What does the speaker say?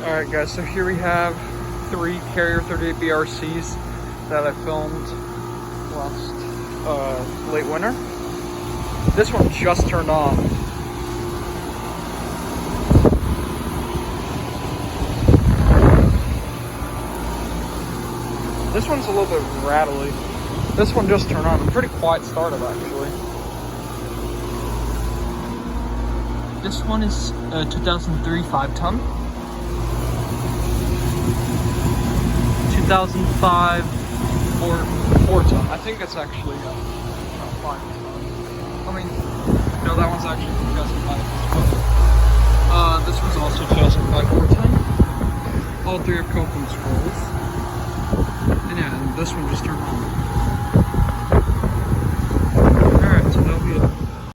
Alright guys, so here we have 3 Carrier 38 BRCs that I filmed last late winter. This one just turned on. This one's a little bit rattly. This one just turned on. A pretty quiet startup actually. This one is a 2003 5-ton. 2005 4-ton. I think it's actually 5-ton. I mean, no, that one's actually 2005. This one's also 2005 4-ton. All 3 are Copeland scrolls. And yeah, and this one just turned on.